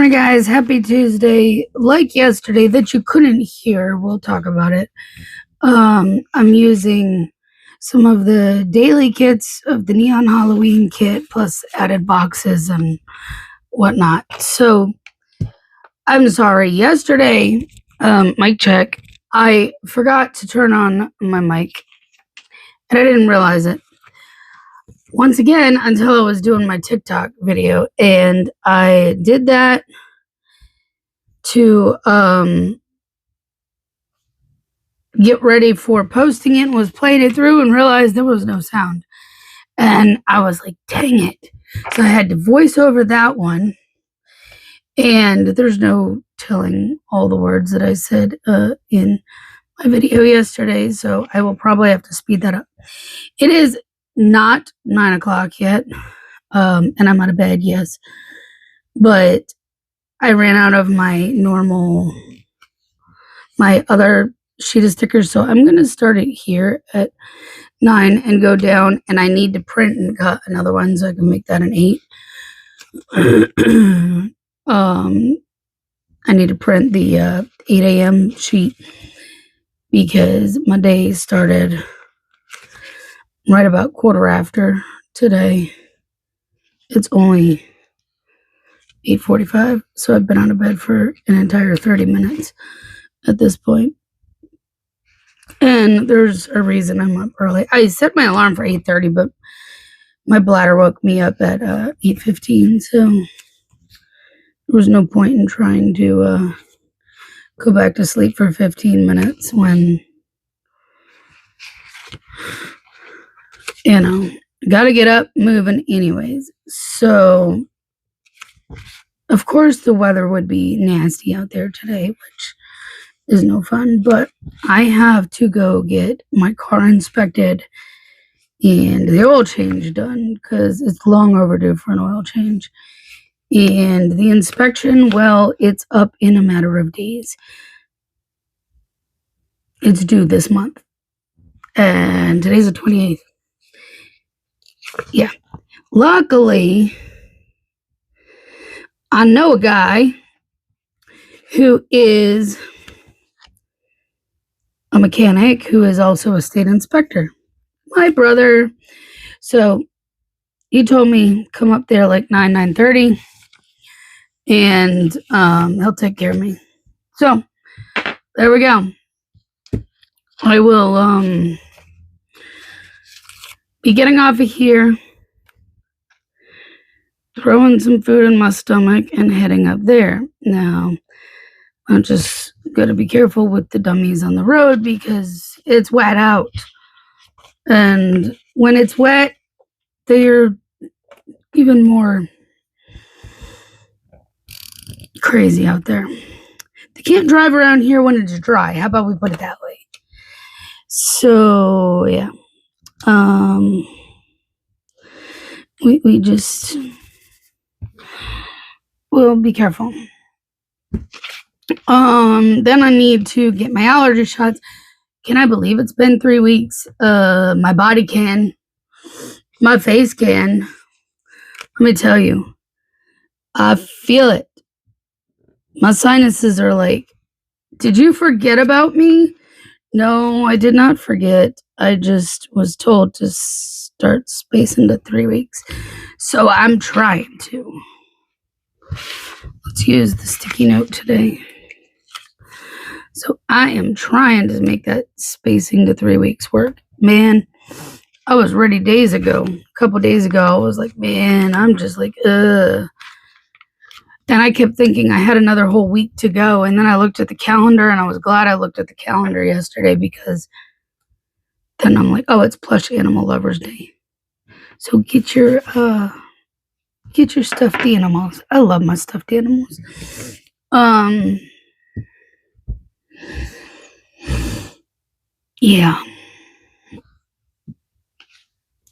morning, guys. Happy Tuesday. Like yesterday that you couldn't hear, we'll talk about it. I'm using some of the daily kits of the Neon Halloween kit plus added boxes and whatnot. So I'm sorry. Yesterday, mic check, I forgot to turn on my mic and I didn't realize it. Once again, until I was doing my TikTok video, and I did that to get ready for posting it, was playing it through and realized there was no sound. And I was like, dang it. So I had to voice over that one. And there's no telling all the words that I said in my video yesterday. So I will probably have to speed that up. It is not 9 o'clock yet. And I'm out of bed, yes. But I ran out of my other sheet of stickers, so I'm going to start it here at 9 and go down, and I need to print and cut another one so I can make that an 8. I need to print the 8 a.m. sheet because my day started right about quarter after today. It's only 8:45, so I've been out of bed for an entire 30 minutes at this point. And there's a reason I'm up early. I set my alarm for 8:30, but my bladder woke me up at 8:15, so there was no point in trying to go back to sleep for 15 minutes when, gotta get up moving anyways. So, of course, the weather would be nasty out there today, which is no fun, but I have to go get my car inspected and the oil change done because it's long overdue for an oil change. And the inspection, well, it's up in a matter of days. It's due this month. And today's the 28th. Yeah. Luckily, I know a guy who is a mechanic who is also a state inspector. My brother. So he told me come up there like 9:30 and he'll take care of me. So there we go. I will be getting off of here, throwing some food in my stomach and heading up there. Now I'm just gotta be careful with the dummies on the road because it's wet out. And when it's wet, they're even more crazy out there. They can't drive around here when it's dry. How about we put it that way? So yeah. We just will be careful. Then I need to get my allergy shots. Can I believe it's been 3 weeks? My body can. My face can. Let me tell you. I feel it. My sinuses are like, did you forget about me? No, I did not forget. I just was told to start spacing to 3 weeks. So I'm trying to. Let's use the sticky note today. So I am trying to make that spacing to 3 weeks work. Man, I was ready days ago. A couple days ago, I was like, man, I'm just like, ugh. And I kept thinking I had another whole week to go. And then I looked at the calendar, and I was glad I looked at the calendar yesterday because then I'm like, oh, it's Plush Animal Lovers Day. So get your stuffed animals. I love my stuffed animals. Yeah.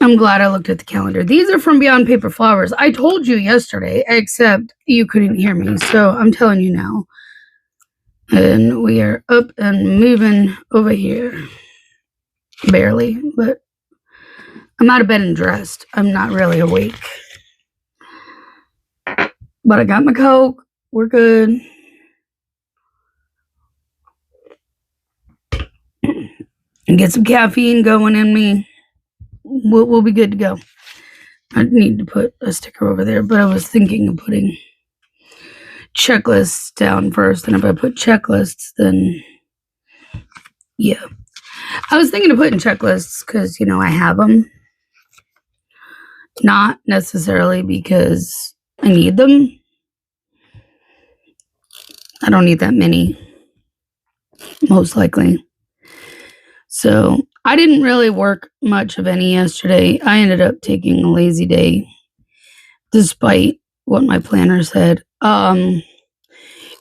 I'm glad I looked at the calendar. These are from Beyond Paper Flowers. I told you yesterday, except you couldn't hear me. So I'm telling you now. And we are up and moving over here. Barely, but I'm out of bed and dressed. I'm not really awake. But I got my Coke. We're good. And get some caffeine going in me. We'll be good to go. I need to put a sticker over there, but I was thinking of putting checklists down first. And if I put checklists, then yeah. I was thinking of putting checklists because, I have them. Not necessarily because I need them. I don't need that many, most likely. So I didn't really work much of any yesterday. I ended up taking a lazy day, despite what my planner said.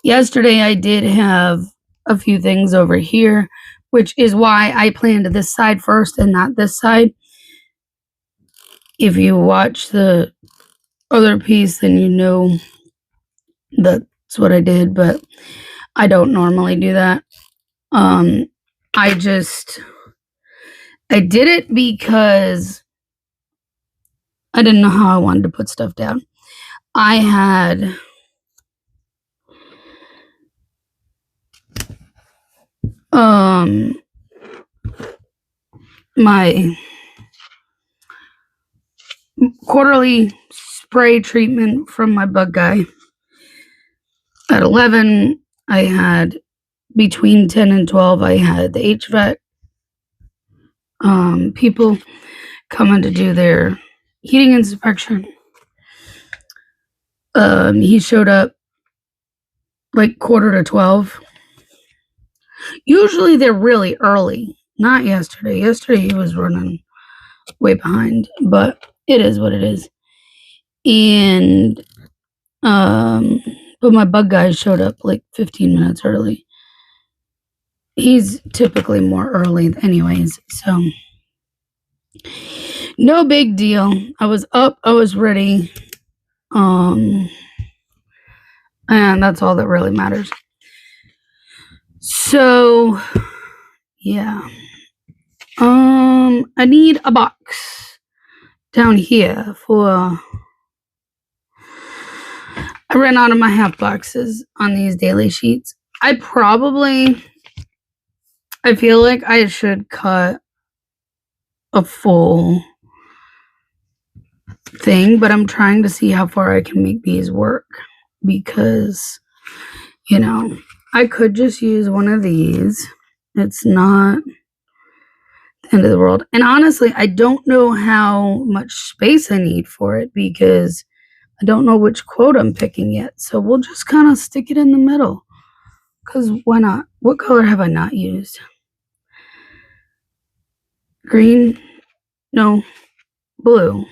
Yesterday I did have a few things over here, which is why I planned this side first and not this side. If you watch the other piece, then you know that's what I did, but I don't normally do that. I did it because I didn't know how I wanted to put stuff down. I had my quarterly spray treatment from my bug guy. At 11, I had between 10 and 12, I had the HVAC people coming to do their heating inspection. He showed up like 11:45. Usually they're really early. Not yesterday. Yesterday he was running way behind, but it is what it is. And but my bug guy showed up like 15 minutes early. He's typically more early anyways, so no big deal. I was up, I was ready. And that's all that really matters. So yeah. I need a box down here for I ran out of my half boxes on these daily sheets. I feel like I should cut a full thing, but I'm trying to see how far I can make these work because, I could just use one of these. It's not the end of the world. And honestly, I don't know how much space I need for it because I don't know which quote I'm picking yet. So we'll just kind of stick it in the middle because why not? What color have I not used? Green? No. Blue.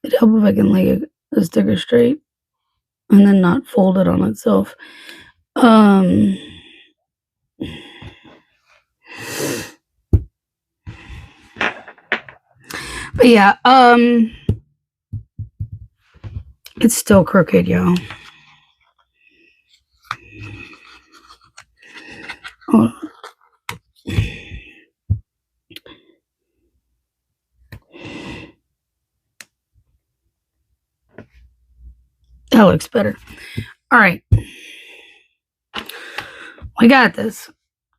It'd help if I can lay a sticker straight and then not fold it on itself. But yeah, it's still crooked, y'all. Oh. That looks better. All right. We got this.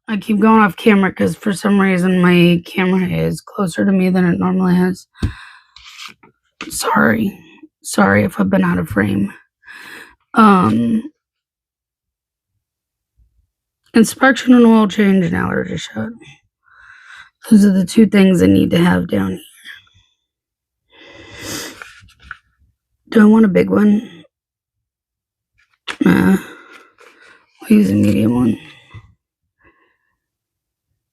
I keep going off camera because for some reason my camera is closer to me than it normally is. Sorry if I've been out of frame. Inspection and oil change and allergy shot. Those are the two things I need to have down here. Do I want a big one? Nah. I'll use a medium one.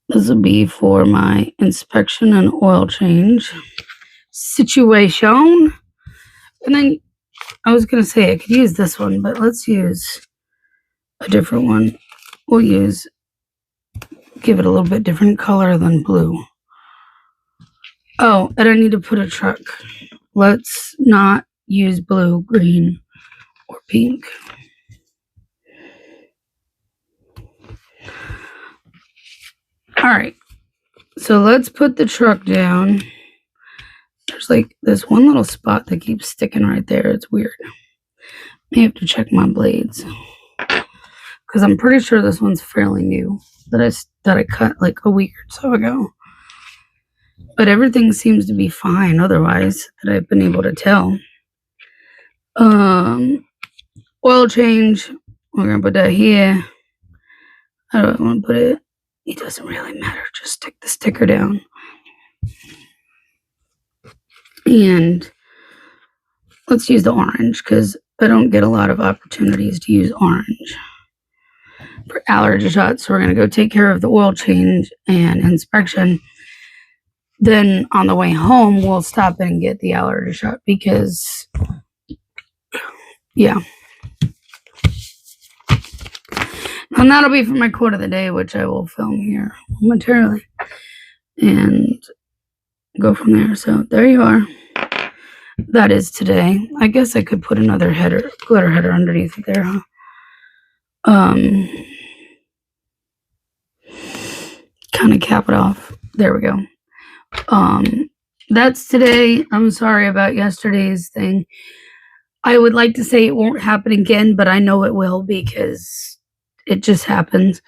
This will be for my inspection and oil change situation. And then I was going to say I could use this one, but let's use a different one. We'll give it a little bit different color than blue. Oh, and I need to put a truck. Let's not use blue, green, or pink. All right. So let's put the truck down. There's like this one little spot that keeps sticking right there. It's weird. I have to check my blades because I'm pretty sure this one's fairly new that I cut like a week or so ago. But everything seems to be fine otherwise that I've been able to tell. Oil change. We're gonna put that here. I don't want to put it. It doesn't really matter. Just stick the sticker down. And let's use the orange because I don't get a lot of opportunities to use orange for allergy shots. So we're gonna go take care of the oil change and inspection. Then on the way home, we'll stop and get the allergy shot because, yeah. And that'll be for my quote of the day, which I will film here momentarily and go from there. So there you are. That is today. I guess I could put another glitter header underneath it there, huh? Kind of cap it off. There we go. That's today. I'm sorry about yesterday's thing. I would like to say it won't happen again, but I know it will because it just happens.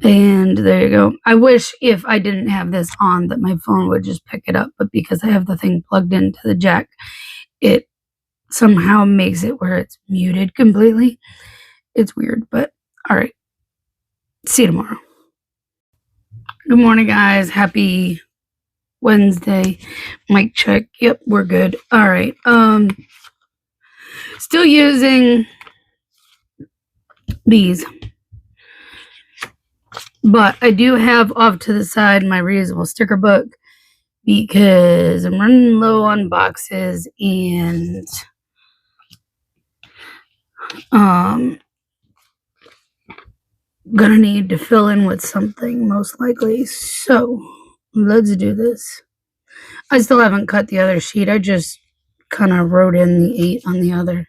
And there you go. I wish if I didn't have this on that my phone would just pick it up, but because I have the thing plugged into the jack, it somehow makes it where it's muted completely. It's weird, but all right. See you tomorrow. Good morning, guys. Happy Wednesday. Mic check. Yep, we're good. All right. Still using these. But I do have off to the side my reusable sticker book because I'm running low on boxes and gonna need to fill in with something most likely. So let's do this. I still haven't cut the other sheet. I just kind of wrote in the 8 on the other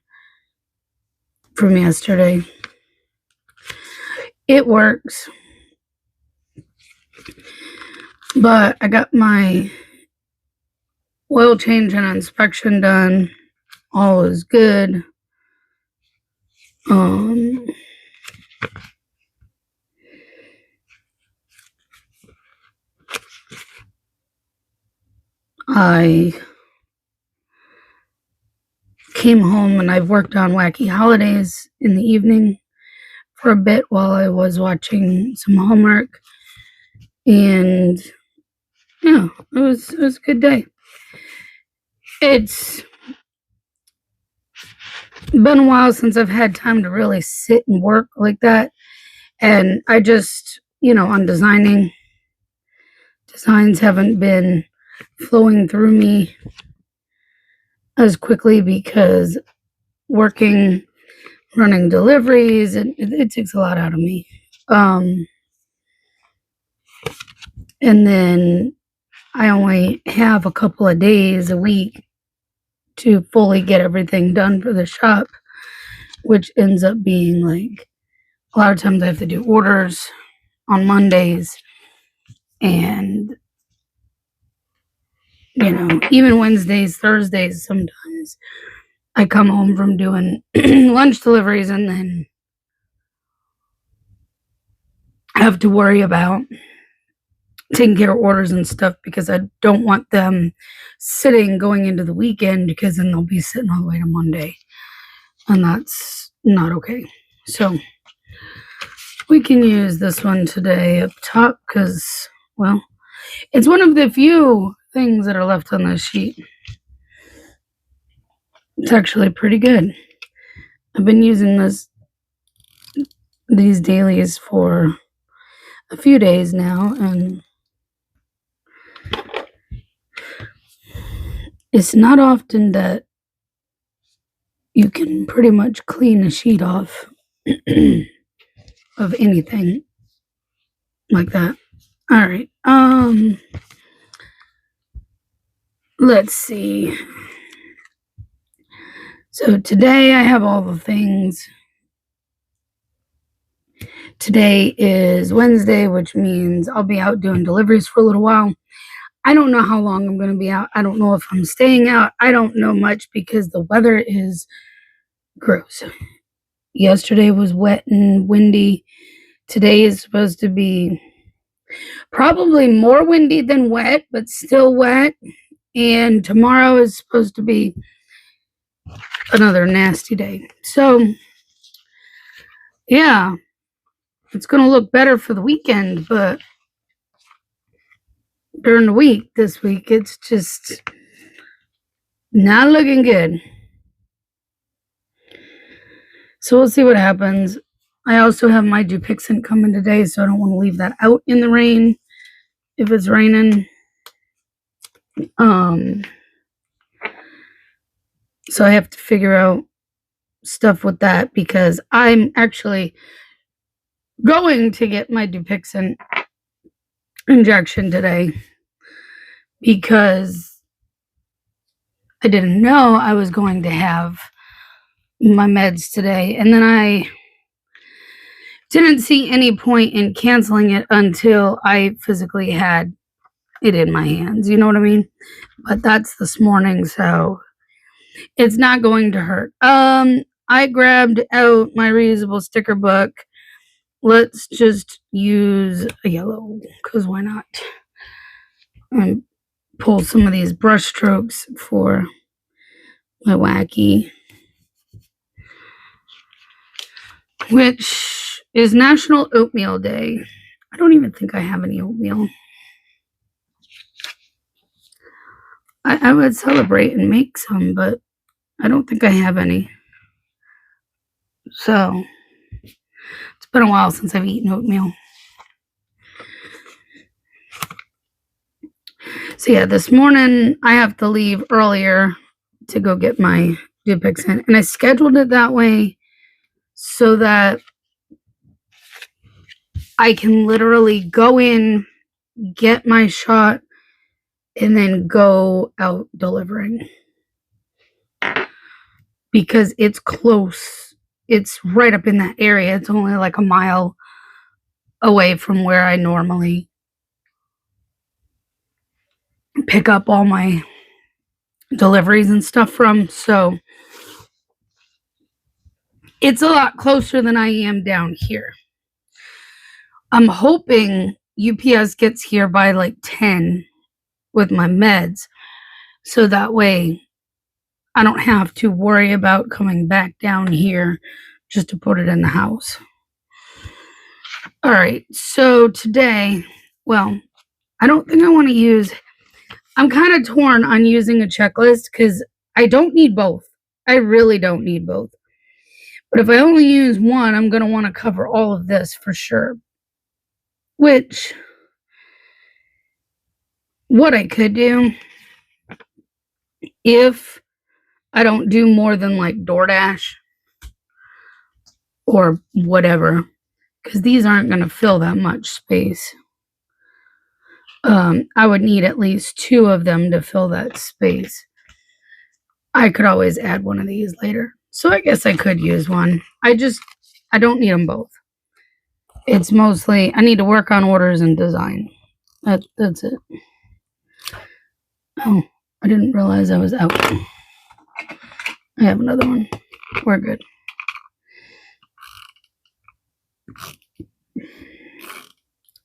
from yesterday. It works. But I got my oil change and inspection done. All is good. I came home and I've worked on Wacky Holidays in the evening for a bit while I was watching some Hallmark. And yeah, it was a good day. It's been a while since I've had time to really sit and work like that. And I just, on designs haven't been flowing through me as quickly because running deliveries, it takes a lot out of me. And then I only have a couple of days a week to fully get everything done for the shop, which ends up being like a lot of times I have to do orders on Mondays and even Wednesdays, Thursdays sometimes I come home from doing lunch deliveries and then have to worry about taking care of orders and stuff because I don't want them sitting going into the weekend because then they'll be sitting all the way to Monday. And that's not okay. So we can use this one today up top because, well, it's one of the few things that are left on this sheet. It's actually pretty good. I've been using these dailies for a few days now, and it's not often that you can pretty much clean a sheet off of anything like that. All right. Let's see. So today I have all the things Today is Wednesday, which means I'll be out doing deliveries for a little while. I don't know how long I'm going to be out. I don't know if I'm staying out. I don't know much because the weather is gross. Yesterday was wet and windy. Today is supposed to be probably more windy than wet, but still wet. And tomorrow is supposed to be another nasty day. So, yeah, it's going to look better for the weekend, but during the week, this week, it's just not looking good. So we'll see what happens. I also have my Dupixent coming today, so I don't want to leave that out in the rain if it's raining. So I have to figure out stuff with that because I'm actually going to get my Dupixent injection today because I didn't know I was going to have my meds today. And then I didn't see any point in canceling it until I physically had it in my hands. You know what I mean? But that's this morning, so it's not going to hurt. I grabbed out my reusable sticker book. Let's just use a yellow, because why not? And pull some of these brush strokes for my wacky, which is National Oatmeal Day. I don't even think I have any oatmeal. I would celebrate and make some, but I don't think I have any. So, it's been a while since I've eaten oatmeal. So yeah, this morning I have to leave earlier to go get my Dupixent, and I scheduled it that way so that I can literally go in, get my shot, and then go out delivering. Because it's close. It's right up in that area. It's only like a mile away from where I normally pick up all my deliveries and stuff from. So it's a lot closer than I am down here. I'm hoping UPS gets here by like 10 with my meds. So that way I don't have to worry about coming back down here just to put it in the house. All right. So today, well, I don't think I want to use, I'm kind of torn on using a checklist because I don't need both. I really don't need both. But if I only use one, I'm going to want to cover all of this for sure. Which, what I could do, if I don't do more than like DoorDash or whatever, because these aren't going to fill that much space. I would need at least 2 of them to fill that space. I could always add one of these later. So I guess I could use one. I don't need them both. It's mostly, I need to work on orders and design. That's it. Oh, I didn't realize I was out. I have another one. We're good.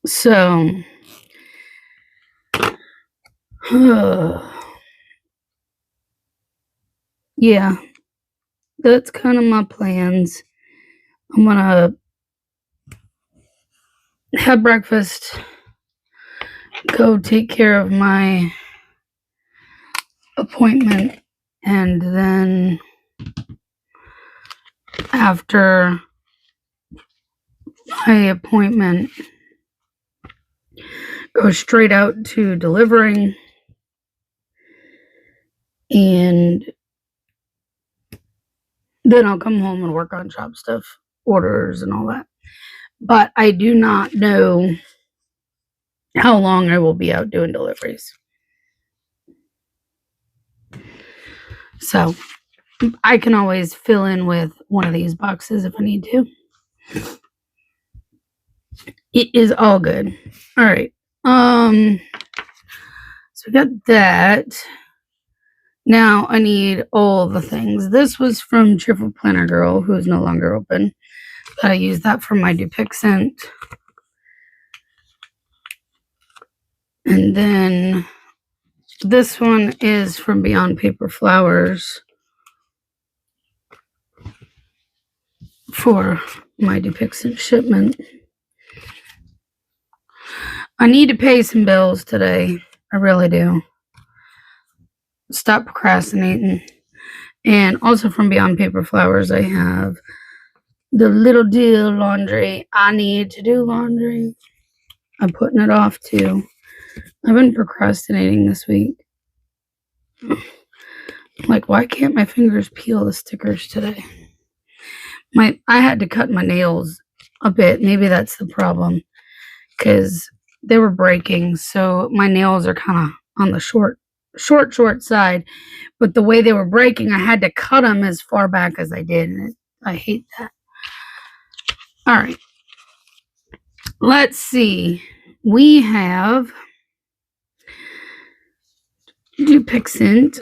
So, yeah, that's kind of my plans. I'm gonna have breakfast, go take care of my appointment, and then after my appointment, go straight out to delivering, and then I'll come home and work on shop stuff, orders and all that. But I do not know how long I will be out doing deliveries. So I can always fill in with one of these boxes if I need to. It is all good. All right. So we got that. Now I need all the things. This was from Cheerful Planner Girl, who is no longer open. But I use that for my Dupixent. And then this one is from Beyond Paper Flowers for my Dupixent shipment. I need to pay some bills today. I really do. Stop procrastinating. And also from Beyond Paper Flowers, I have the Little Deal laundry. I need to do laundry. I'm putting it off too. I've been procrastinating this week. Like, why can't my fingers peel the stickers today? I had to cut my nails a bit. Maybe that's the problem, because they were breaking. So my nails are kind of on the short side. But the way they were breaking, I had to cut them as far back as I did. And I hate that. All right. Let's see. We have Dupixent.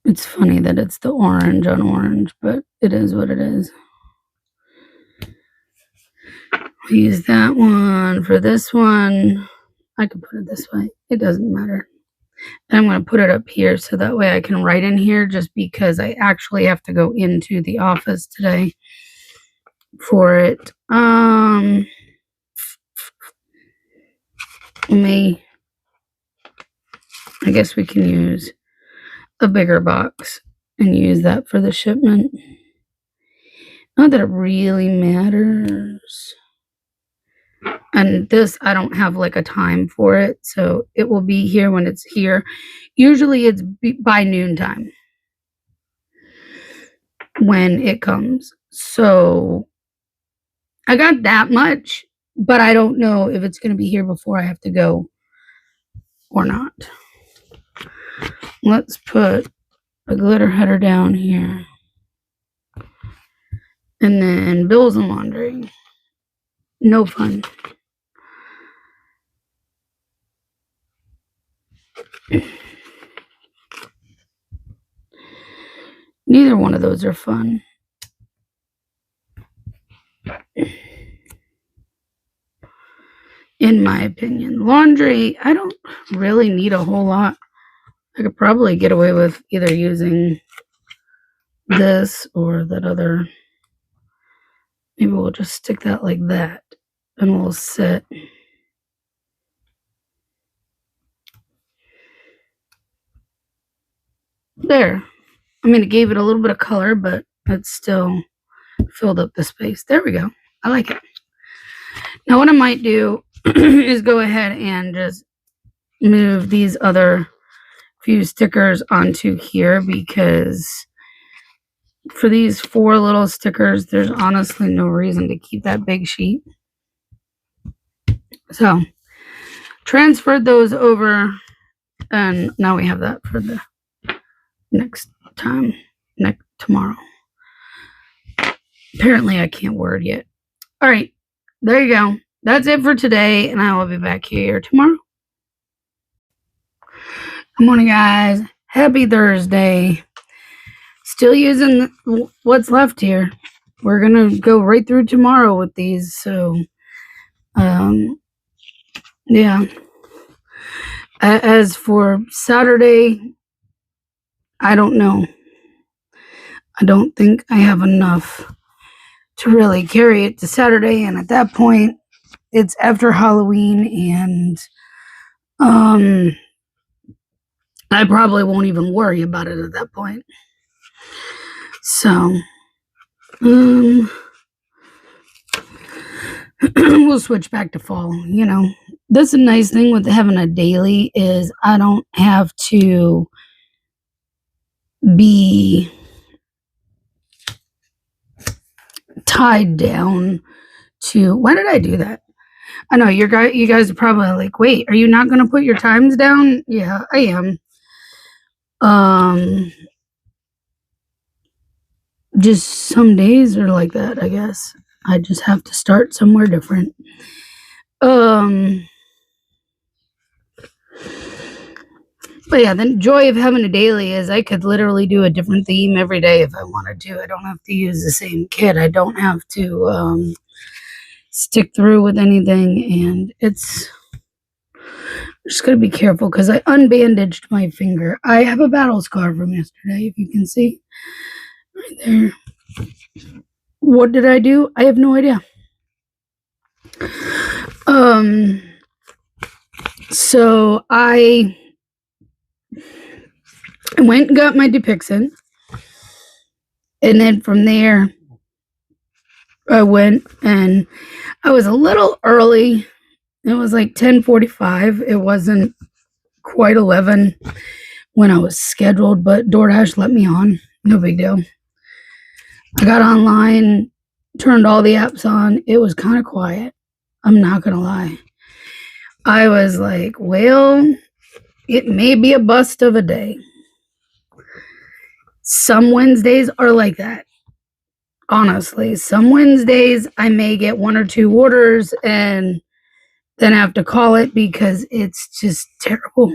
It's funny that it's the orange on orange, but it is what it is. I use that one for this one. I can put it this way. It doesn't matter. And I'm going to put it up here so that way I can write in here, just because I actually have to go into the office today for it. I guess we can use a bigger box and use that for the shipment. Not that it really matters. And this, I don't have like a time for it, so it will be here when it's here. Usually it's by noontime when it comes. So I got that much, but I don't know if it's going to be here before I have to go or not. Let's put a glitter header down here. And then bills and laundry. No fun. Neither one of those are fun. In my opinion. Laundry, I don't really need a whole lot. I could probably get away with either using this or that other. Maybe we'll just stick that like that and we'll set. There. I mean, it gave it a little bit of color, but it still filled up the space. There we go. I like it. Now what I might do is go ahead and just move these other few stickers onto here, because for these 4 little stickers, there's honestly no reason to keep that big sheet. So transferred those over, and now we have that for the next time, tomorrow. Apparently I can't word yet. All right, there you go. That's it for today, and I will be back here tomorrow. Good morning, guys. Happy Thursday. Still using what's left here. We're gonna go right through tomorrow with these. So, yeah. As for Saturday, I don't know. I don't think I have enough to really carry it to Saturday, and at that point, it's after Halloween, and I probably won't even worry about it at that point. So, we'll switch back to fall. You know, that's a nice thing with having a daily, is I don't have to be tied down to, why did I do that? I know you guys are probably like, wait, are you not going to put your times down? Yeah, I am. Just some days are like that, I guess. I just have to start somewhere different. But yeah, the joy of having a daily is I could literally do a different theme every day if I wanted to. I don't have to use the same kit. I don't have to stick through with anything, and it's just gotta be careful because I unbandaged my finger. I have a battle scar from yesterday, if you can see right there. What did I do? I have no idea. So I went and got my Dupixent, and then from there I went and I was a little early. It was like 10:45. It wasn't quite 11 when I was scheduled, but DoorDash let me on. No big deal. I got online, turned all the apps on. It was kind of quiet. I'm not going to lie. I was like, well, it may be a bust of a day. Some Wednesdays are like that. Honestly, some Wednesdays I may get 1 or 2 orders and then have to call it because it's just terrible.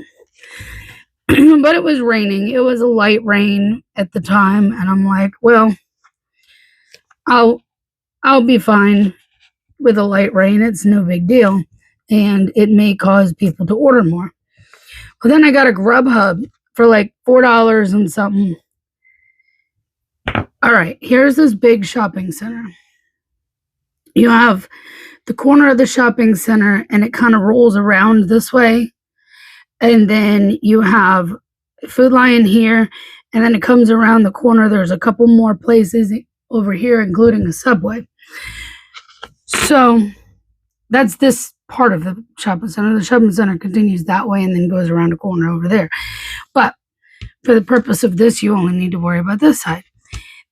But it was raining. It was a light rain at the time, and I'm like, well, I'll be fine with a light rain. It's no big deal, and it may cause people to order more. But then I got a Grubhub for like $4 and something. All right, here's this big shopping center. You have the corner of the shopping center, and it kind of rolls around this way. And then you have Food Lion here, and then it comes around the corner. There's a couple more places over here, including a Subway. So that's this part of the shopping center. The shopping center continues that way and then goes around a corner over there. But for the purpose of this, you only need to worry about this side.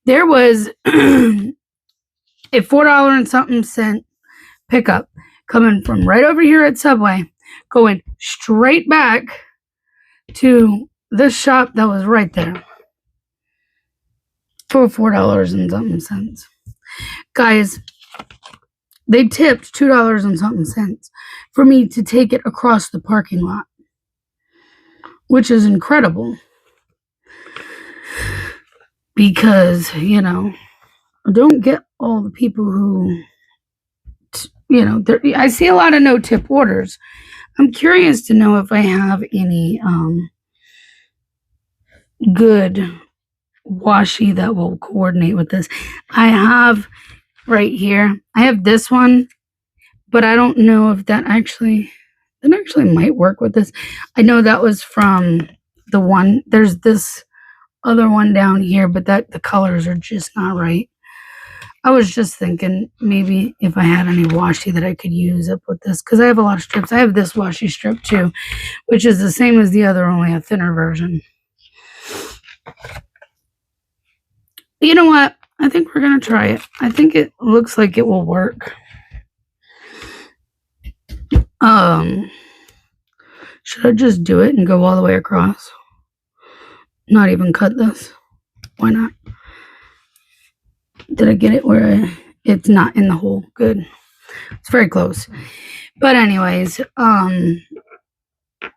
There was a $4 and something cent pickup coming from right over here at Subway, going straight back to this shop that was right there for $4 and something cents. Guys, they tipped $2 and something cents for me to take it across the parking lot, which is incredible because, you know, I don't get all the people who, you know, I see a lot of no tip orders. I'm curious to know if I have any good washi that will coordinate with this. I have right here, I have this one, but I don't know if that actually might work with this. I know that was from the one, there's this other one down here, but that the colors are just not right. I was just thinking maybe if I had any washi that I could use up with this, because I have a lot of strips. I have this washi strip too, which is the same as the other, only a thinner version. You know what? I think we're going to try it. I think it looks like it will work. Should I just do it and go all the way across? Not even cut this? Why not? Did I get it where it's not in the hole? Good. It's very close. But anyways,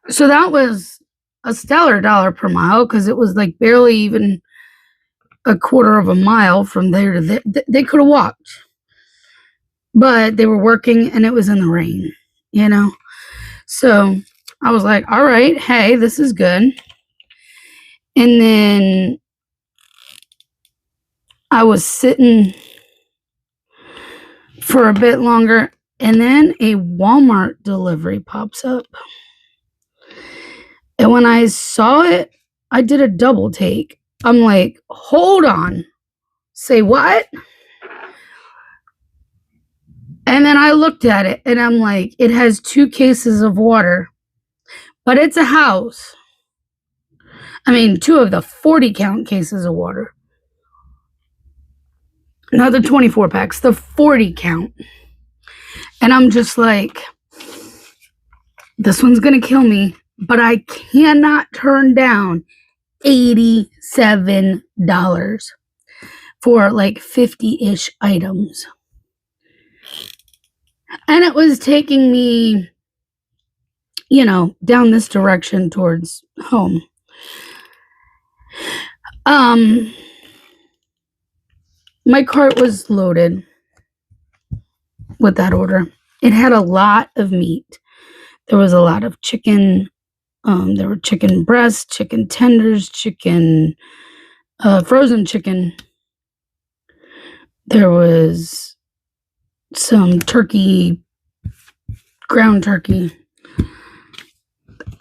so that was a stellar $1 per mile because it was like barely even a quarter of a mile from there to there. They could have walked, but they were working and it was in the rain, you know? So I was like, all right, hey, this is good. And then I was sitting for a bit longer, and then a Walmart delivery pops up. And when I saw it, I did a double take. I'm like, hold on. Say what? And then I looked at it, and I'm like, it has 2 cases of water, but it's a house. I mean, 2 of the 40 count cases of water. Not the 24 packs, the 40 count. And I'm just like, this one's going to kill me, but I cannot turn down $87 for like 50-ish items. And it was taking me, down this direction towards home. My cart was loaded with that order. It had a lot of meat. There was a lot of chicken. There were chicken breasts, chicken tenders, frozen chicken. There was some turkey, ground turkey.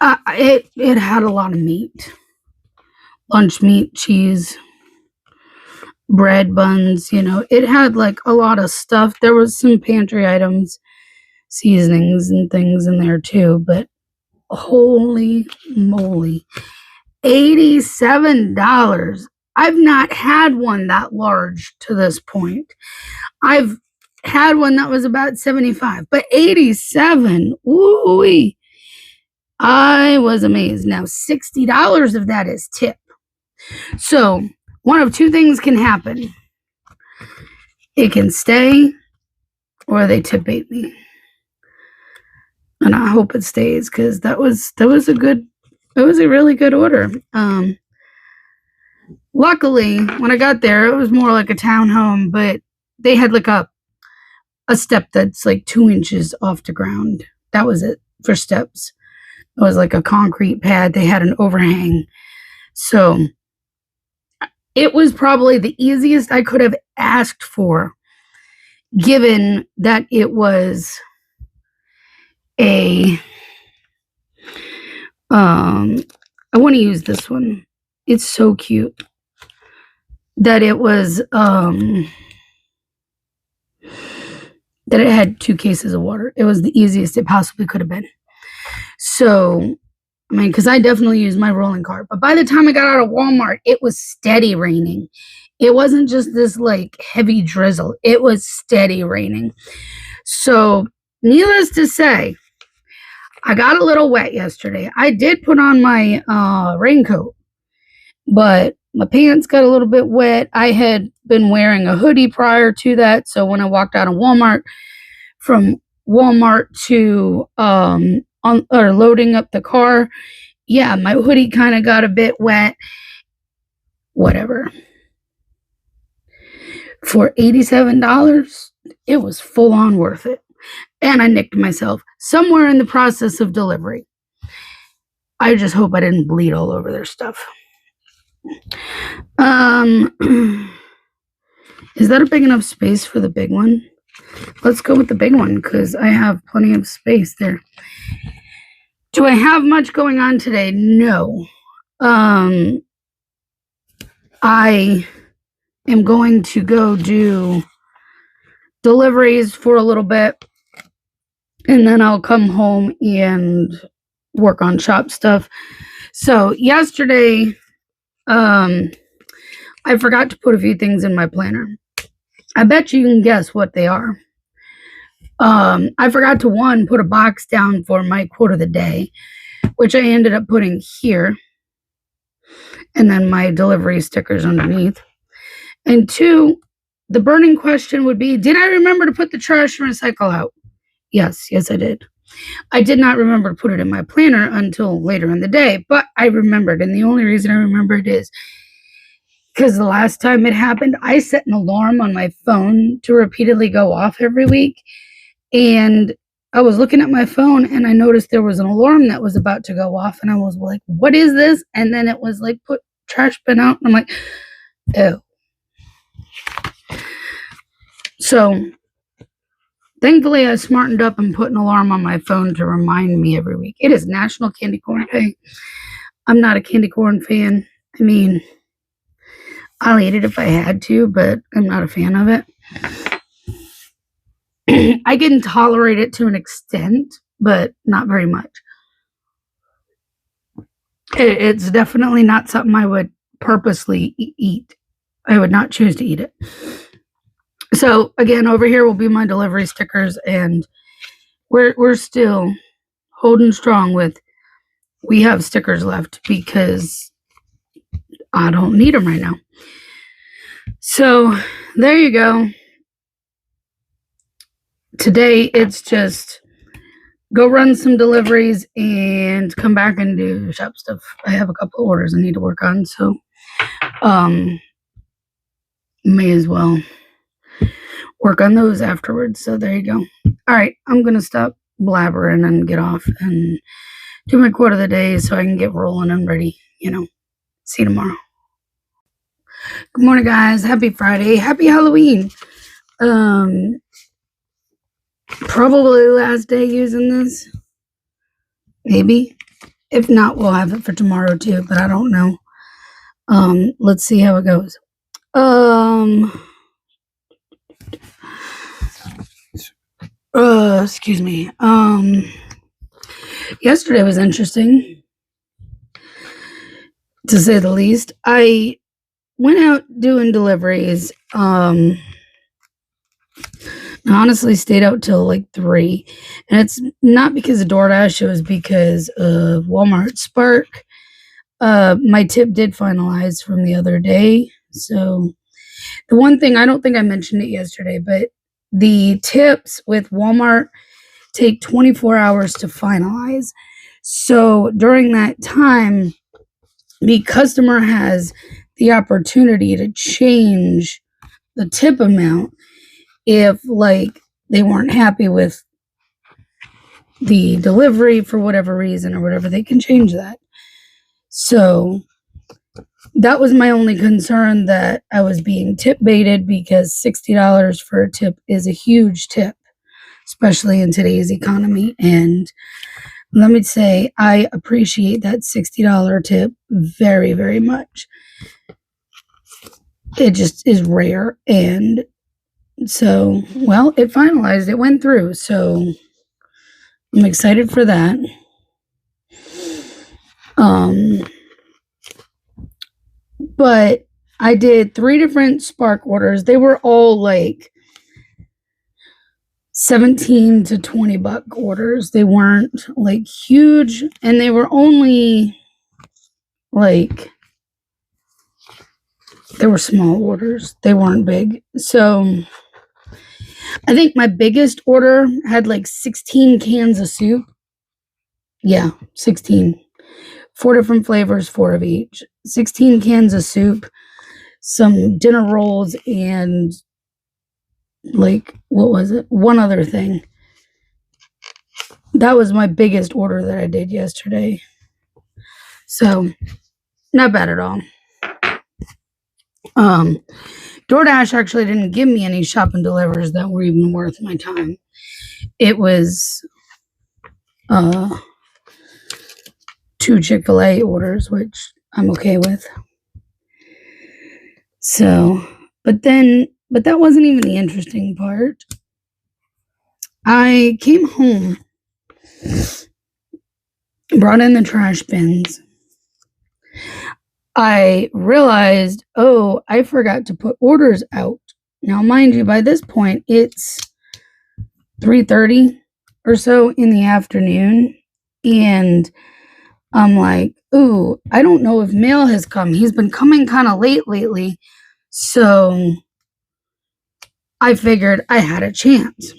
It had a lot of meat. Lunch meat, cheese, bread, buns, it had like a lot of stuff. There was some pantry items, seasonings and things in there too, but holy moly, $87. I've not had one that large to this point. I've had one that was about 75, but 87, ooh, I was amazed. Now, $60 of that is tip. So, one of two things can happen. It can stay, or they tip bait me. And I hope it stays, because that was a really good order. Luckily, when I got there, it was more like a townhome, but they had like a step that's like 2 inches off the ground. That was it for steps. It was like a concrete pad. They had an overhang. So it was probably the easiest I could have asked for, given that it was I want to use this one. It's so cute. That it was, that it had 2 cases of water. It was the easiest it possibly could have been. So, I mean, because I definitely used my rolling cart. But by the time I got out of Walmart, it was steady raining. It wasn't just this like heavy drizzle. It was steady raining. So, needless to say, I got a little wet yesterday. I did put on my raincoat, but my pants got a little bit wet. I had been wearing a hoodie prior to that. So when I walked out of Walmart, from Walmart to loading up the car, yeah, my hoodie kind of got a bit wet. Whatever. For $87, it was full on worth it. And I nicked myself somewhere in the process of delivery. I just hope I didn't bleed all over their stuff. Is that a big enough space for the big one? Let's go with the big one, because I have plenty of space there. Do I have much going on today? No. I am going to go do deliveries for a little bit, and then I'll come home and work on shop stuff. So yesterday, I forgot to put a few things in my planner. I bet you can guess what they are. I forgot to put a box down for my quote of the day, which I ended up putting here, and then my delivery stickers underneath. And 2, the burning question would be, did I remember to put the trash and recycle out? Yes, I did. I did not remember to put it in my planner until later in the day, but I remembered. And the only reason I remembered is because the last time it happened, I set an alarm on my phone to repeatedly go off every week. And I was looking at my phone and I noticed there was an alarm that was about to go off. And I was like, what is this? And then it was like, put trash bin out. And I'm like, ew. So thankfully, I smartened up and put an alarm on my phone to remind me every week. It is National Candy Corn Day. I'm not a candy corn fan. I mean, I'll eat it if I had to, but I'm not a fan of it. I can tolerate it to an extent, but not very much. It's definitely not something I would purposely eat. I would not choose to eat it. So again, over here will be my delivery stickers, and we're still holding strong with, we have stickers left because I don't need them right now. So there you go. today it's just go run some deliveries and come back and do shop stuff. I have a couple of orders I need to work on, so may as well work on those afterwards. So there you go. All right, I'm gonna stop blabbering and get off and do my quote of the day so I can get rolling and ready. See you tomorrow. Good morning, guys. Happy Friday. Happy Halloween. Probably last day using this. Maybe. If not, we'll have it for tomorrow too, but I don't know. Let's see how it goes. Excuse me. Yesterday was interesting, to say the least. I went out doing deliveries. I honestly stayed out till like 3, and it's not because of DoorDash, it was because of Walmart Spark. My tip did finalize from the other day. So the one thing, I don't think I mentioned it yesterday, but the tips with Walmart take 24 hours to finalize. So during that time, the customer has the opportunity to change the tip amount if like they weren't happy with the delivery for whatever reason or whatever, they can change that. So that was my only concern, that I was being tip baited, because $60 for a tip is a huge tip, especially in today's economy. And let me say, I appreciate that $60 tip very, very much. It just is rare. And so, well, it finalized, it went through. So I'm excited for that. But I did 3 different Spark orders. They were all like 17 to 20 buck orders. They weren't like huge, and they were only like, they were small orders. They weren't big. So I think my biggest order had like 16 cans of soup. Yeah, 16. 4 different flavors, 4 of each. 16 cans of soup, some dinner rolls, and like, what was it? One other thing. That was my biggest order that I did yesterday. So, not bad at all. DoorDash actually didn't give me any shop and delivers that were even worth my time. It was 2 Chick-fil-A orders, which I'm okay with. So, but that wasn't even the interesting part. I came home, brought in the trash bins. I realized, oh, I forgot to put orders out. Now, mind you, by this point, it's 3:30 or so in the afternoon, and I'm like, ooh, I don't know if mail has come. He's been coming kind of late lately, so I figured I had a chance.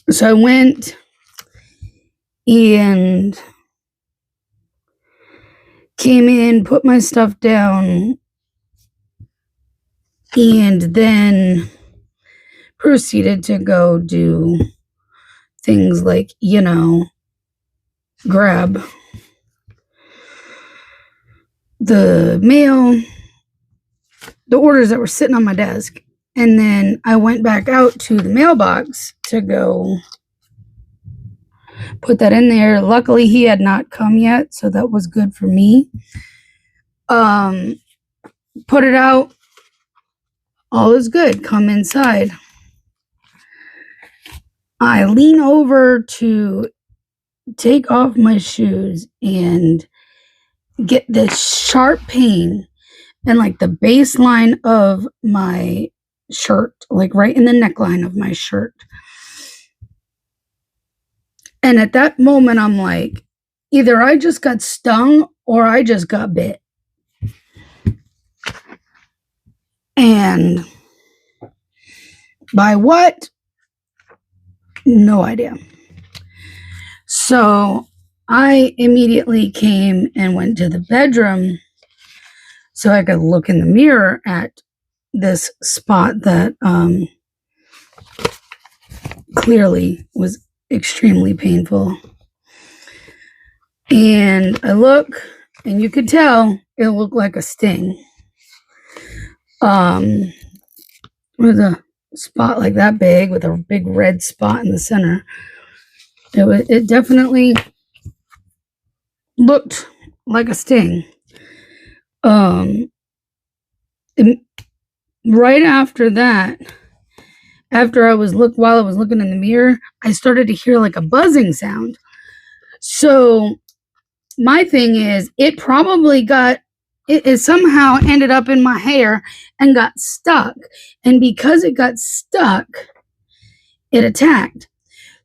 So I went and came in, put my stuff down, and then proceeded to go do things like, grab the mail, the orders that were sitting on my desk. And then I went back out to the mailbox to go put that in there. Luckily, he had not come yet, so that was good for me. Put it out. All is good. Come inside. I lean over to take off my shoes and get this sharp pain in like the baseline of my shirt, like right in the neckline of my shirt. And at that moment, I'm like, either I just got stung or I just got bit. And by what? No idea. So I immediately came and went to the bedroom so I could look in the mirror at this spot that clearly was extremely painful. And I look, and you could tell it looked like a sting. With a spot like that big, with a big red spot in the center. It definitely looked like a sting. Right after that, while I was looking in the mirror, I started to hear like a buzzing sound. So my thing is, it somehow ended up in my hair and got stuck. And because it got stuck, it attacked.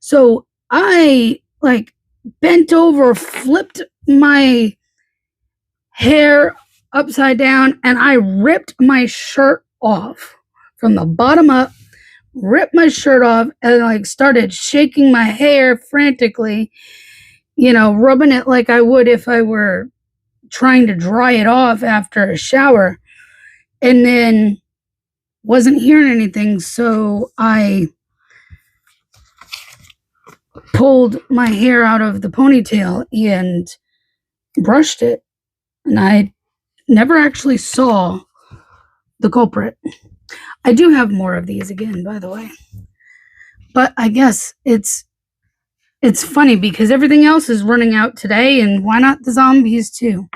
So I bent over, flipped my hair upside down, and I ripped my shirt off from the bottom up, ripped my shirt off, and started shaking my hair frantically, rubbing it like I would if I were trying to dry it off after a shower, and then wasn't hearing anything. So I pulled my hair out of the ponytail and brushed it, and I never actually saw the culprit. I do have more of these again, by the way, but I guess it's funny because everything else is running out today, and why not the zombies too?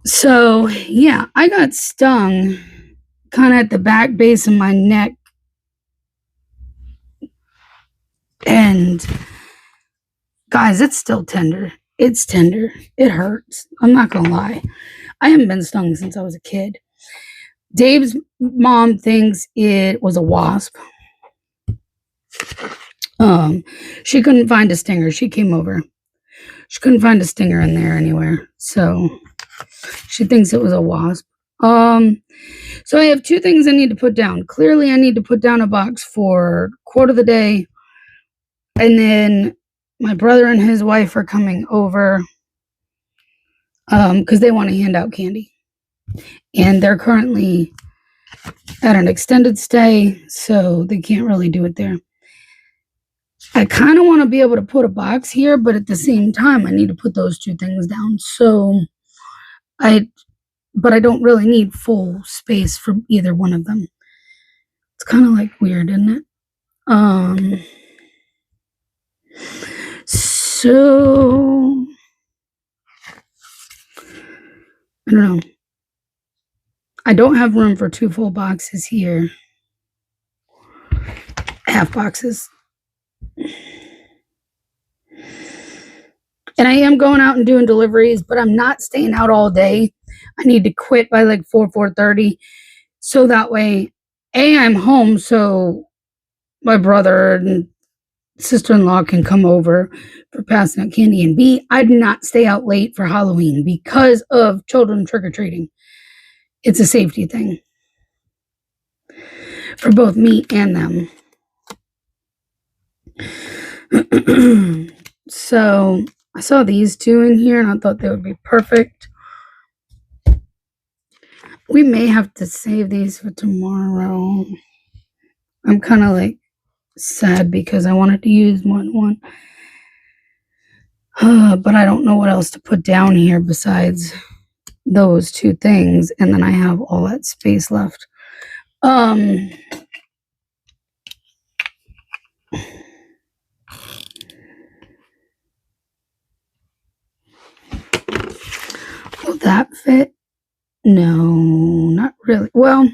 So yeah, I got stung kind of at the back base of my neck, and guys, it's still tender. It's tender. It hurts. I'm not gonna lie. I haven't been stung since I was a kid. Dave's mom thinks it was a wasp. She couldn't find a stinger. She came over. She couldn't find a stinger in there anywhere. So she thinks it was a wasp. So I have two things I need to put down. Clearly, I need to put down a box for quote of the day. And then my brother and his wife are coming over because they want to hand out candy. And they're currently at an extended stay, so they can't really do it there. I kind of want to be able to put a box here, but at the same time, I need to put those two things down. So but I don't really need full space for either one of them. It's kind of weird, isn't it? So I don't know. I don't have room for two full boxes here. Half boxes. And I am going out and doing deliveries, but I'm not staying out all day. I need to quit by 4:30. So that way, A, I'm home so my brother and sister-in-law can come over for passing out candy. And B, I do not stay out late for Halloween because of children trick-or-treating. It's a safety thing for both me and them. So I saw these two in here and I thought they would be perfect. We may have to save these for tomorrow. I'm kind of sad because I wanted to use one. But I don't know what else to put down here besides those two things. And then I have all that space left. Will that fit? No, not really. Well,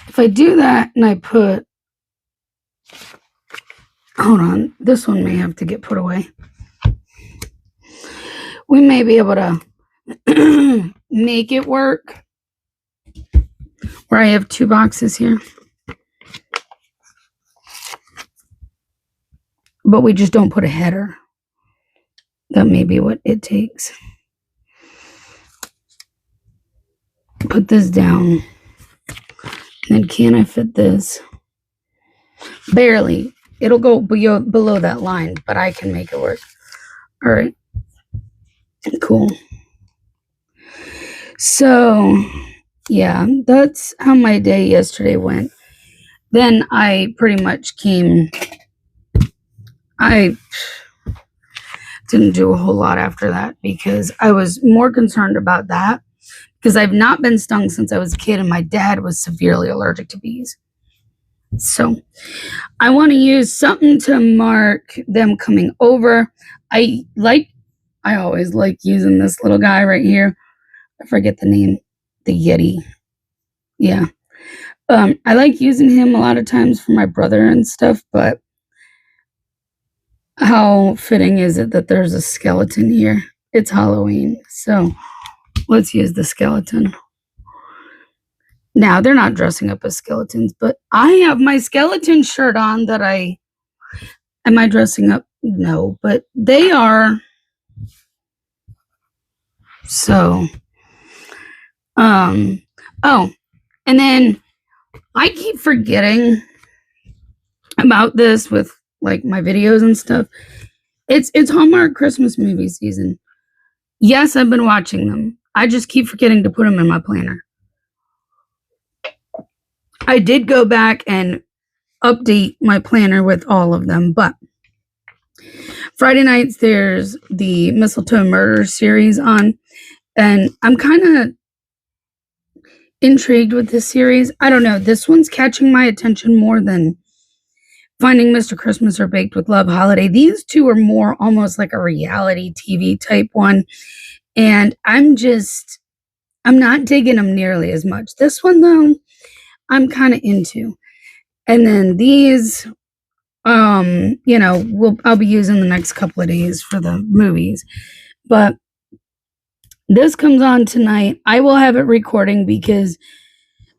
if I do that and I put, hold on, this one may have to get put away. We may be able to make it work where I have two boxes here. But we just don't put a header. That may be what it takes. Put this down. And then can I fit this Barely. It'll go below that line, but I can make it work. All right. Cool. So, yeah, that's how my day yesterday went. Then I pretty much I didn't do a whole lot after that because I was more concerned about that because I've not been stung since I was a kid and my dad was severely allergic to bees. So I want to use something to mark them coming over. I always like using this little guy right here. I forget the name. The Yeti. Yeah. I like using him a lot of times for my brother and stuff, but how fitting is it that there's a skeleton here? It's Halloween, so let's use the skeleton. Now, they're not dressing up as skeletons, but I have my skeleton shirt on that am I dressing up? No, but they are. So, oh, and then I keep forgetting about this with like my videos and stuff. It's Hallmark Christmas movie season. Yes, I've been watching them. I just keep forgetting to put them in my planner. I did go back and update my planner with all of them, but Friday nights there's the Mistletoe Murder series on, and I'm kind of intrigued with this series. I don't know. This one's catching my attention more than Finding Mr. Christmas or Baked with Love Holiday. These two are more almost like a reality TV type one. And I'm not digging them nearly as much. This one, though, I'm kind of into. And then these, I'll be using the next couple of days for the movies. But this comes on tonight. I will have it recording because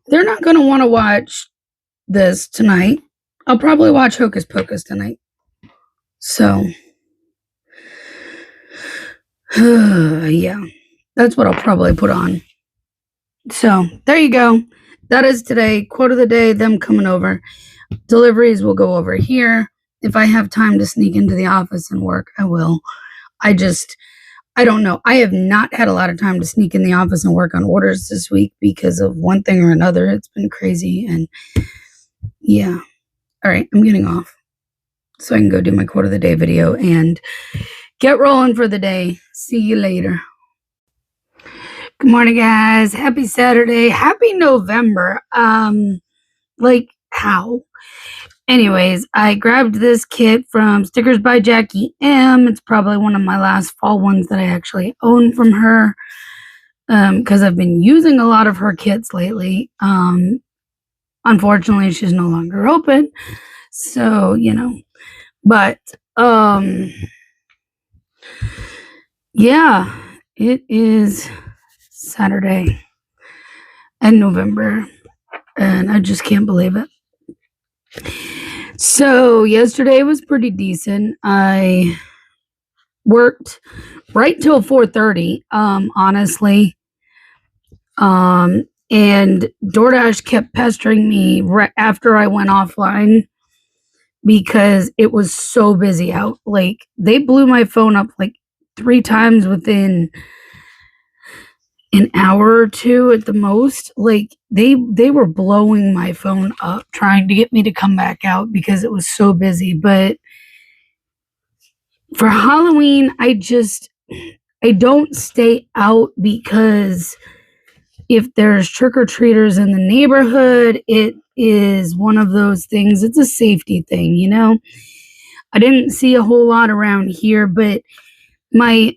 they're not going to want to watch this tonight. I'll probably watch Hocus Pocus tonight. So, yeah, that's what I'll probably put on. So, there you go. That is today. Quote of the day, them coming over. Deliveries will go over here. If I have time to sneak into the office and work, I will. I don't know. I have not had a lot of time to sneak in the office and work on orders this week because of one thing or another. It's been crazy. And yeah. All right. I'm getting off so I can go do my quote of the day video and get rolling for the day. See you later. Good morning, guys. Happy Saturday. Happy November. Like how? Anyways, I grabbed this kit from Stickers by Jackie M. It's probably one of my last fall ones that I actually own from her. Because I've been using a lot of her kits lately. Unfortunately, she's no longer open. So, but, yeah, it is Saturday in November, and I just can't believe it. So, yesterday was pretty decent. I worked right till 4:30, honestly. And DoorDash kept pestering me right after I went offline because it was so busy out. Like, they blew my phone up like 3 times within an hour or two at the most. Like, they were blowing my phone up trying to get me to come back out because it was so busy. But for Halloween, I don't stay out because if there's trick-or-treaters in the neighborhood, it is one of those things. It's a safety thing, I didn't see a whole lot around here, but my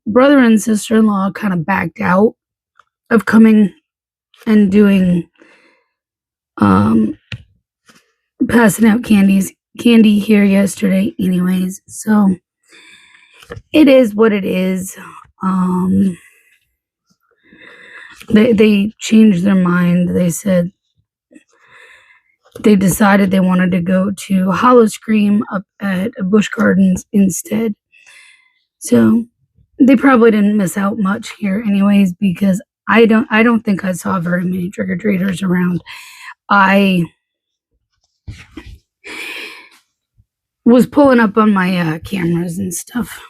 brother and sister-in-law kind of backed out of coming and doing passing out candy here yesterday anyways. So it is what it is. They changed their mind. They said they decided they wanted to go to Hollow Scream up at Busch Gardens instead. So they probably didn't miss out much here anyways because I don't think I saw very many trick-or-treaters around. was pulling up on my cameras and stuff,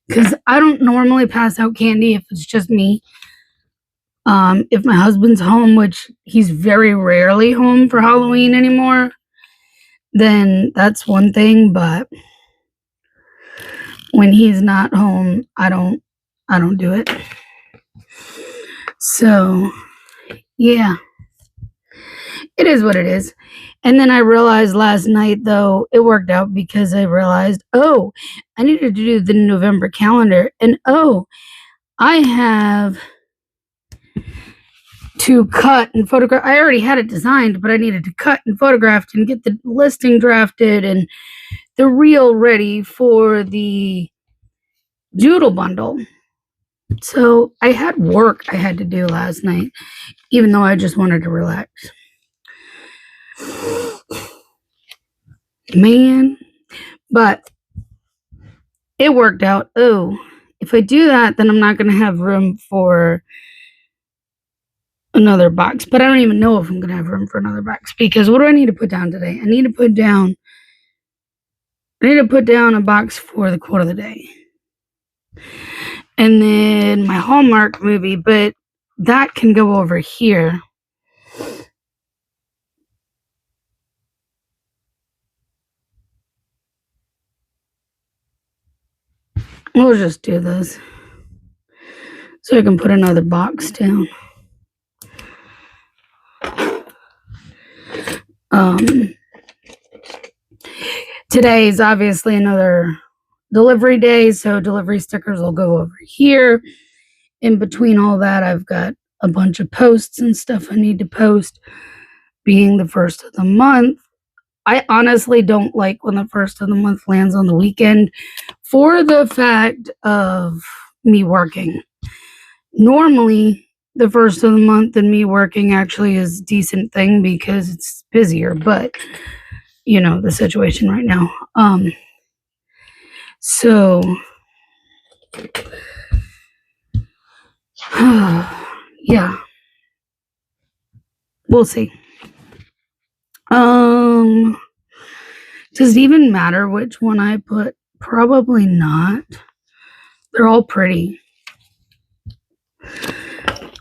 because I don't normally pass out candy if it's just me. If my husband's home, which he's very rarely home for Halloween anymore, then that's one thing, but when he's not home, I don't do it. So, yeah. It is what it is. And then I realized last night, though, it worked out because I realized, oh, I needed to do the November calendar. And oh, I have to cut and photograph. I already had it designed, but I needed to cut and photograph and get the listing drafted and the reel ready for the doodle bundle. So I had work I had to do last night, even though I just wanted to relax. Man, but it worked out. Oh, if I do that, then I'm not going to have room for another box. But I don't even know if I'm going to have room for another box, because what do I need to put down today? I need to put down a box for the quote of the day. And then my Hallmark movie, but that can go over here. We'll just do this so I can put another box down. Today is obviously another delivery day, so delivery stickers will go over here. In between all that, I've got a bunch of posts and stuff I need to post, being the first of the month. I honestly don't like when the first of the month lands on the weekend, for the fact of me working. Normally, the first of the month and me working actually is a decent thing because it's busier, but you know, the situation right now. So yeah, we'll see. Does it even matter which one I put? Probably not. They're all pretty.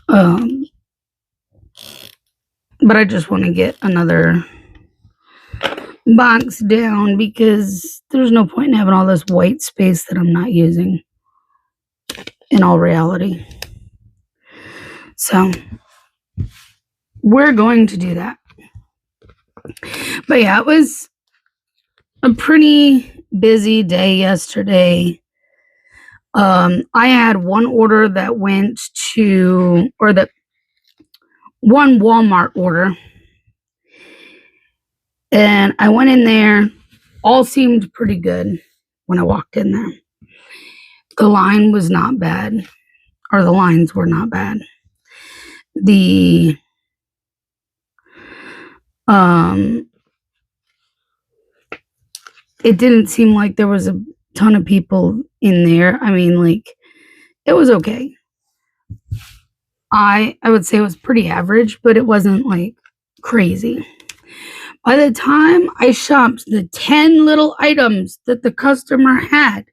But I just want to get another box down because there's no point in having all this white space that I'm not using in all reality. So we're going to do that. But yeah, it was a pretty busy day yesterday. I had one order that went to, or that one Walmart order, and I went in there. All seemed pretty good when I walked in there. The line was not bad, or the lines were not bad. It didn't seem like there was a ton of people in there. I mean, like, it was okay. I would say it was pretty average, but it wasn't like crazy. By the time I shopped the 10 little items that the customer had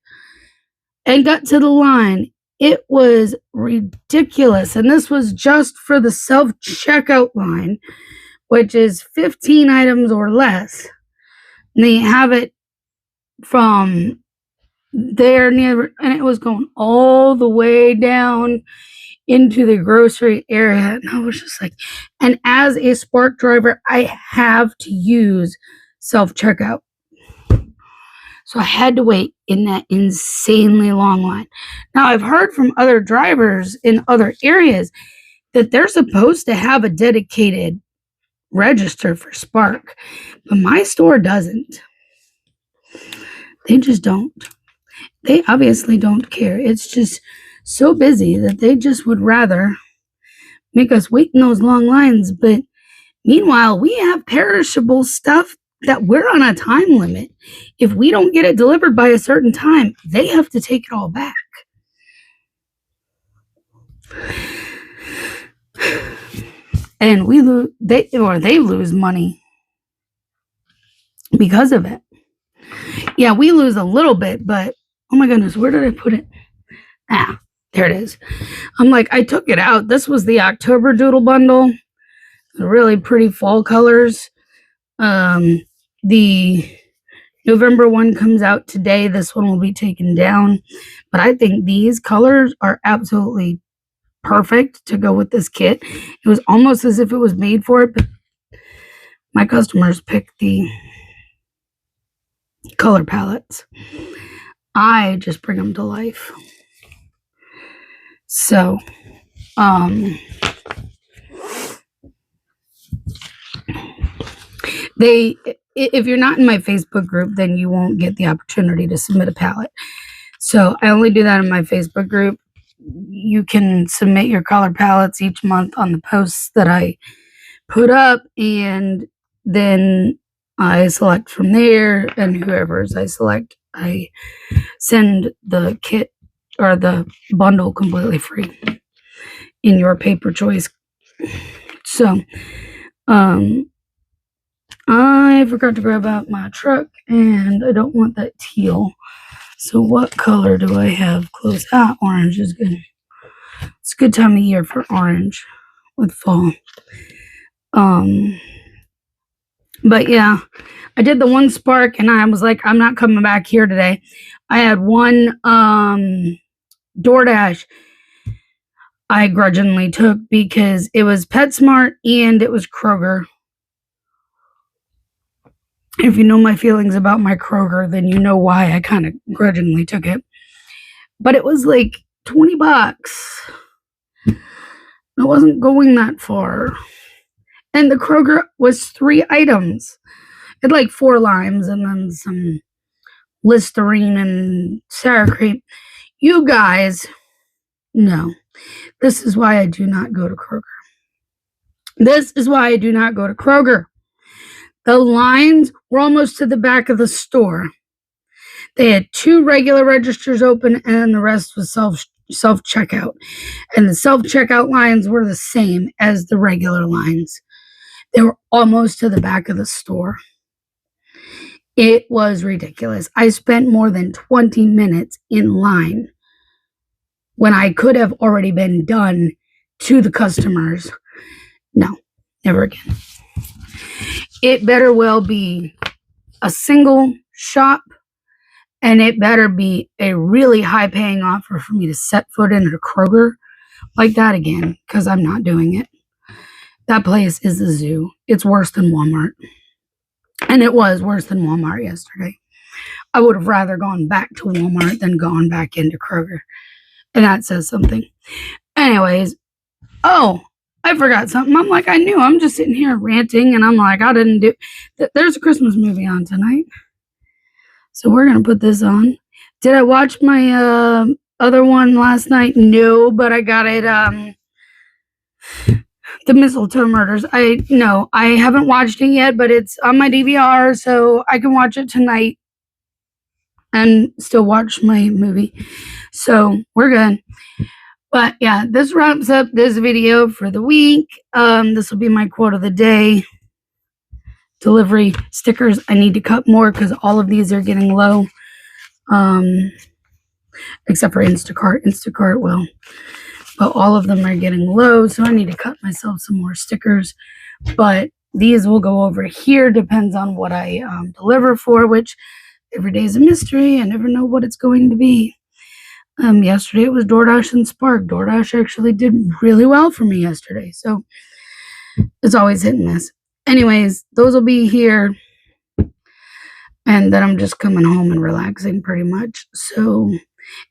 and got to the line, it was ridiculous. And this was just for the self-checkout line, which is 15 items or less. And they have it from there near, and it was going all the way down into the grocery area. And I was just like, and as a Spark driver, I have to use self-checkout. So I had to wait in that insanely long line. Now, I've heard from other drivers in other areas that they're supposed to have a dedicated register for Spark, but my store doesn't. They just don't. They obviously don't care. It's just so busy that they just would rather make us wait in those long lines. But meanwhile, we have perishable stuff that we're on a time limit. If we don't get it delivered by a certain time, they have to take it all back. And they lose money because of it. Yeah, we lose a little bit, but oh my goodness, where did I put it? There it is. I'm like, I took it out. This was the October Doodle Bundle. Really pretty fall colors. The November one comes out today. This one will be taken down. But I think these colors are absolutely perfect to go with this kit. It was almost as if it was made for it, but my customers picked the color palettes. I just bring them to life. So, if you're not in my Facebook group, then you won't get the opportunity to submit a palette. So I only do that in my Facebook group. You can submit your color palettes each month on the posts that I put up, and then I select from there, and whoever's I select, I send the kit or the bundle completely free in your paper choice. So, I forgot to grab out my truck, and I don't want that teal. So what color do I have close? Orange is good. It's a good time of year for orange with fall. But yeah, I did the one spark, and I was like, I'm not coming back here today. I had one DoorDash I grudgingly took because it was PetSmart and it was Kroger. If you know my feelings about my Kroger, then you know why I kind of grudgingly took it. But it was like $20. It wasn't going that far. And the Kroger was 3 items. It had like 4 limes and then some Listerine and sour cream. You guys, no. This is why I do not go to Kroger. This is why I do not go to Kroger. The lines were almost to the back of the store. They had 2 regular registers open, and the rest was self-checkout. And the self-checkout lines were the same as the regular lines. They were almost to the back of the store. It was ridiculous. I spent more than 20 minutes in line when I could have already been done to the customers. No, never again. It better well be a single shop, and it better be a really high-paying offer for me to set foot in at a Kroger like that again, because I'm not doing it. That place is a zoo. It's worse than Walmart. And it was worse than Walmart yesterday. I would have rather gone back to Walmart than gone back into Kroger. And that says something. Anyways, I forgot something. I'm like, I knew. I'm just sitting here ranting, and I'm like, I didn't do... There's a Christmas movie on tonight. So we're going to put this on. Did I watch my other one last night? No, but I got it... The Mistletoe Murders. I haven't watched it yet, but it's on my DVR, so I can watch it tonight and still watch my movie. So we're good. But yeah, this wraps up this video for the week. This will be my quote of the day. Delivery stickers. I need to cut more because all of these are getting low. Except for Instacart. Instacart will. But all of them are getting low, so I need to cut myself some more stickers. But these will go over here. Depends on what I deliver for, which every day is a mystery. I never know what it's going to be. Yesterday it was DoorDash and Spark. DoorDash actually did really well for me yesterday, so it's always hit and miss. Anyways, those will be here, and then I'm just coming home and relaxing pretty much. So,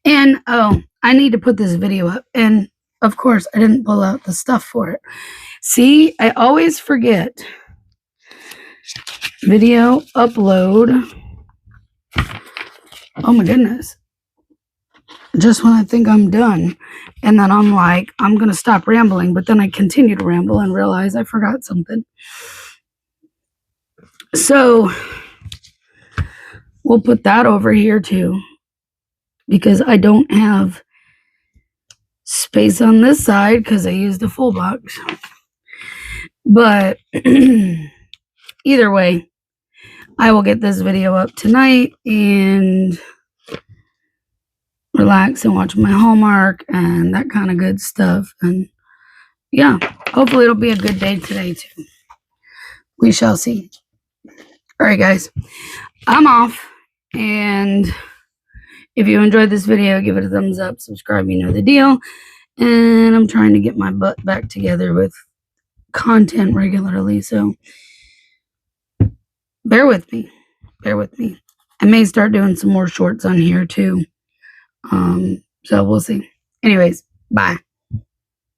and I need to put this video up, and of course I didn't pull out the stuff for it. See, I always forget. Video upload. Oh my goodness. Just when I think I'm done, and then I'm like, I'm going to stop rambling, but then I continue to ramble and realize I forgot something. So, we'll put that over here too, because I don't have space on this side because I used the full box. But either way, I will get this video up tonight and relax and watch my Hallmark and that kind of good stuff. And yeah, hopefully it'll be a good day today too. We shall see. All right, guys, I'm off. And if you enjoyed this video, give it a thumbs up, subscribe, you know the deal. And I'm trying to get my butt back together with content regularly, so bear with me. I may start doing some more shorts on here too. So we'll see. Anyways, bye.